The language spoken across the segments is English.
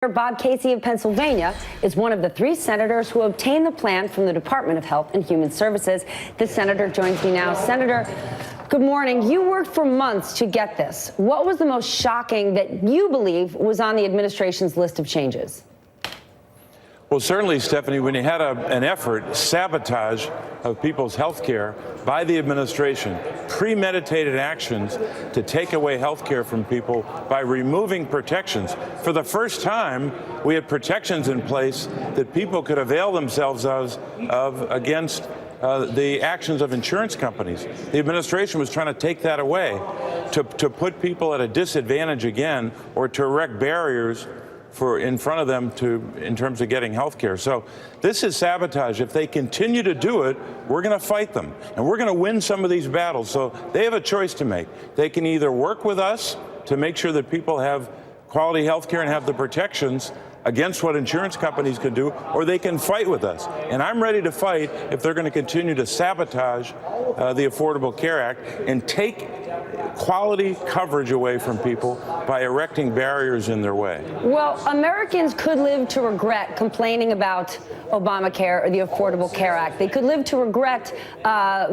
Bob Casey of Pennsylvania is one of the 3 senators who obtained the plan from the Department of Health and Human Services. The senator joins me now. Senator, good morning. You worked for months to get this. What was the most shocking that you believe was on the administration's list of changes? Well, certainly, Stephanie, when you had an effort, sabotage of people's health care by the administration, premeditated actions to take away health care from people by removing protections. For the first time, we had protections in place that people could avail themselves of against the actions of insurance companies. The administration was trying to take that away, to put people at a disadvantage again, or to erect barriers in front of them in terms of getting health care. So this is sabotage. If they continue to do it, we're going to fight them, and we're going to win some of these battles. So they have a choice to make. They can either work with us to make sure that people have quality health care and have the protections against what insurance companies can do, or they can fight with us. And I'm ready to fight if they're going to continue to sabotage the Affordable Care Act and take quality coverage away from people by erecting barriers in their way. Well, Americans could live to regret complaining about Obamacare or the Affordable Care Act. They could live to regret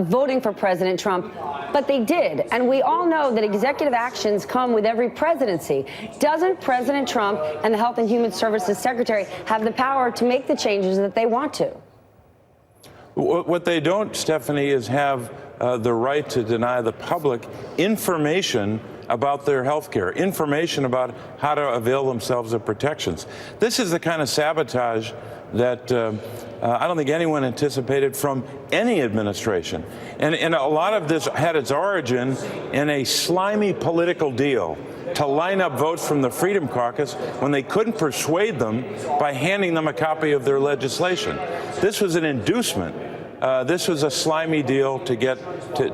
voting for President Trump, but they did. And we all know that executive actions come with every presidency. Doesn't President Trump and the Health and Human Services Secretary have the power to make the changes that they want to? What they don't, Stephanie, is have the right to deny the public information about their health care, information about how to avail themselves of protections. This is the kind of sabotage that I don't think anyone anticipated from any administration. And a lot of this had its origin in a slimy political deal to line up votes from the Freedom Caucus when they couldn't persuade them by handing them a copy of their legislation. This was an inducement. This was a slimy deal to get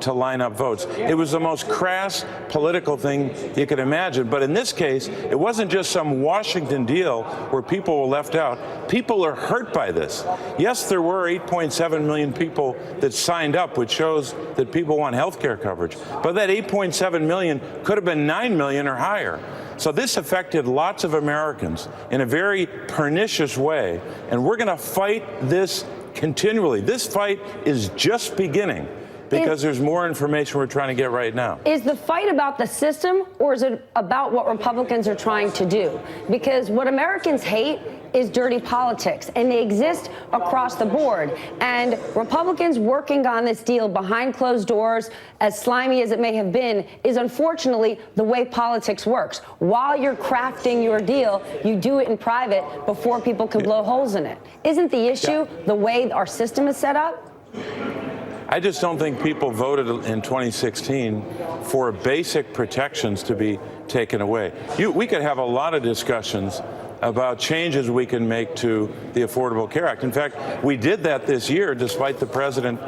to line up votes. It was the most crass political thing you could imagine. But in this case, it wasn't just some Washington deal where people were left out. People are hurt by this. Yes, there were 8.7 million people that signed up, which shows that people want health care coverage. But that 8.7 million could have been 9 million or higher. So this affected lots of Americans in a very pernicious way. And we're going to fight this continually. This fight is just beginning because there's more information we're trying to get right now. Is the fight about the system, or is it about what Republicans are trying to do? Because what Americans hate is dirty politics, and they exist across the board. And Republicans working on this deal behind closed doors, as slimy as it may have been, is unfortunately the way politics works. While you're crafting your deal, you do it in private before people can blow holes in it. Isn't the issue the way our system is set up? I just don't think people voted in 2016 for basic protections to be taken away. We could have a lot of discussions about changes we can make to the Affordable Care Act. In fact, we did that this year, despite the president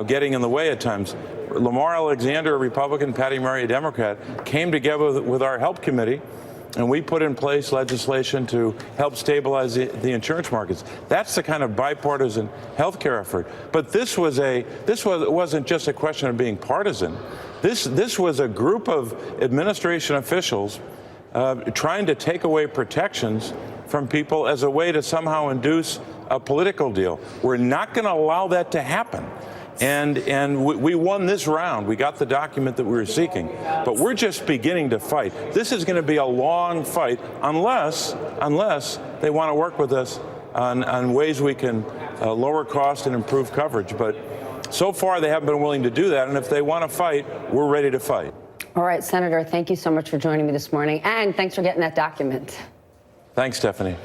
getting in the way at times. Lamar Alexander, a Republican, Patty Murray, a Democrat, came together with our Help Committee, and we put in place legislation to help stabilize the insurance markets. That's the kind of bipartisan health care effort. But this wasn't just a question of being partisan. This was a group of administration officials trying to take away protections from people as a way to somehow induce a political deal. We're not going to allow that to happen. And we won this round. We got the document that we were seeking. But we're just beginning to fight. This is going to be a long fight unless they want to work with us on ways we can lower cost and improve coverage. But so far, they haven't been willing to do that. And if they want to fight, we're ready to fight. All right, Senator, thank you so much for joining me this morning. And thanks for getting that document. Thanks, Stephanie.